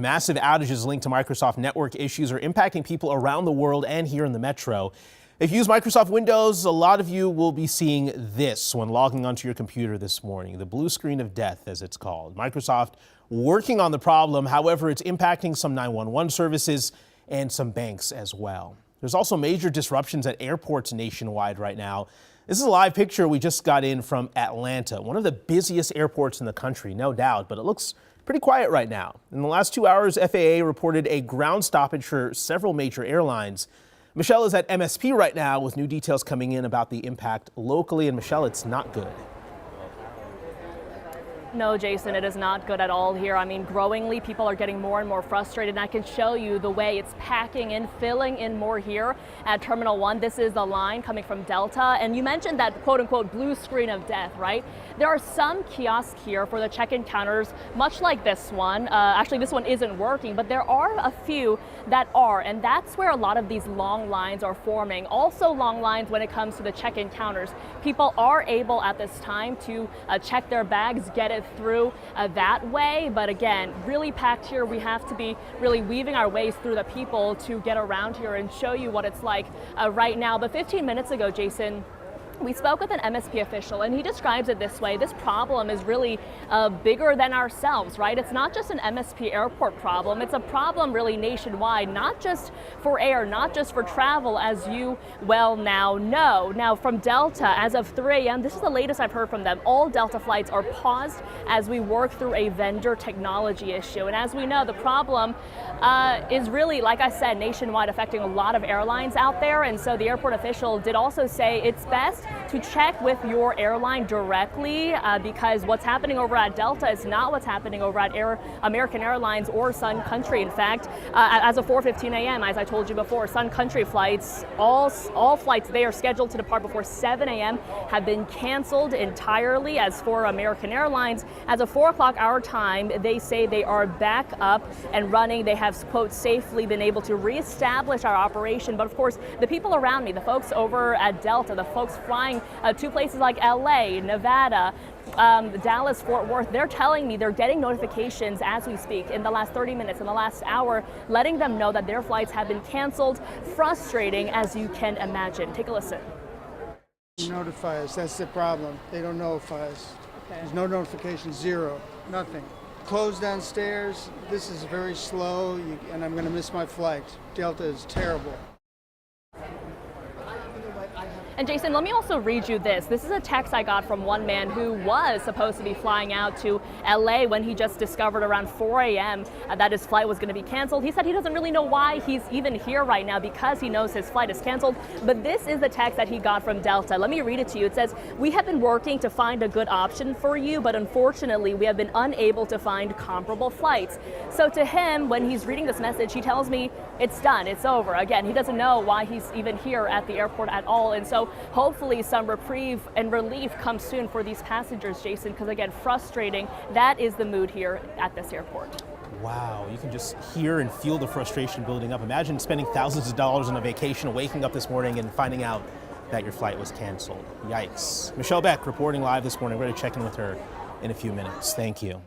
Massive outages linked to Microsoft network issues are impacting people around the world and here in the metro. If you use Microsoft Windows, a lot of you will be seeing this when logging onto your computer this morning, the blue screen of death, as it's called. Microsoft working on the problem. However, it's impacting some 911 services and some banks as well. There's also major disruptions at airports nationwide right now. This is a live picture we just got in from Atlanta, one of the busiest airports in the country, no doubt, but it looks pretty quiet right now. In the last 2 hours, FAA reported a ground stoppage for several major airlines. Michelle is at MSP right now with new details coming in about the impact locally. And Michelle, it's not good. No, Jason, it is not good at all here. I mean, growingly, people are getting more and more frustrated. And I can show you the way it's packing in, filling in more here at Terminal 1. This is the line coming from Delta. And you mentioned that quote unquote blue screen of death, right? There are some kiosks here for the check-in counters, much like this one. Actually, this one isn't working, but there are a few that are. And that's where a lot of these long lines are forming. Also long lines when it comes to the check-in counters. People are able at this time to check their bags, get it through that way, but again, really packed here. We have to be really weaving our ways through the people to get around here and show you what it's like right now. But 15 minutes ago, Jason, we spoke with an MSP official and he describes it this way. This problem is really bigger than ourselves, right? It's not just an MSP airport problem. It's a problem really nationwide, not just for air, not just for travel, as you well now know. Now from Delta, as of 3 a.m., this is the latest I've heard from them. All Delta flights are paused as we work through a vendor technology issue. And as we know, the problem is really, like I said, nationwide, affecting a lot of airlines out there. And so the airport official did also say it's best to check with your airline directly because what's happening over at Delta is not what's happening over at American Airlines or Sun Country. In fact, as of 4:15 a.m., as I told you before, Sun Country flights, all flights they are scheduled to depart before 7 a.m. have been canceled entirely. As for American Airlines, as of 4 o'clock our time, they say they are back up and running. They have, quote, safely been able to reestablish our operation. But of course, the people around me, the folks over at Delta, the folks flying to places like LA, Nevada, Dallas, Fort Worth, they're telling me they're getting notifications as we speak in the last 30 minutes, in the last hour, letting them know that their flights have been canceled. Frustrating, as you can imagine. Take a listen. Notify us, that's the problem. They don't notify us. Okay. There's no notification, zero, nothing. Closed downstairs, this is very slow, and I'm going to miss my flight. Delta is terrible. And Jason, let me also read you this. This is a text I got from one man who was supposed to be flying out to LA when he just discovered around 4 a.m. That his flight was going to be canceled. He said he doesn't really know why he's even here right now because he knows his flight is canceled. But this is the text that he got from Delta. Let me read it to you. It says, "We have been working to find a good option for you, but unfortunately we have been unable to find comparable flights." So to him, when he's reading this message, he tells me it's done, it's over. Again, he doesn't know why he's even here at the airport at all. And so hopefully some reprieve and relief comes soon for these passengers, Jason, because again, frustrating. That is the mood here at this airport. Wow, you can just hear and feel the frustration building up. Imagine spending thousands of dollars on a vacation, waking up this morning and finding out that your flight was canceled. Yikes. Michelle Beck reporting live this morning. We're going to check in with her in a few minutes. Thank you.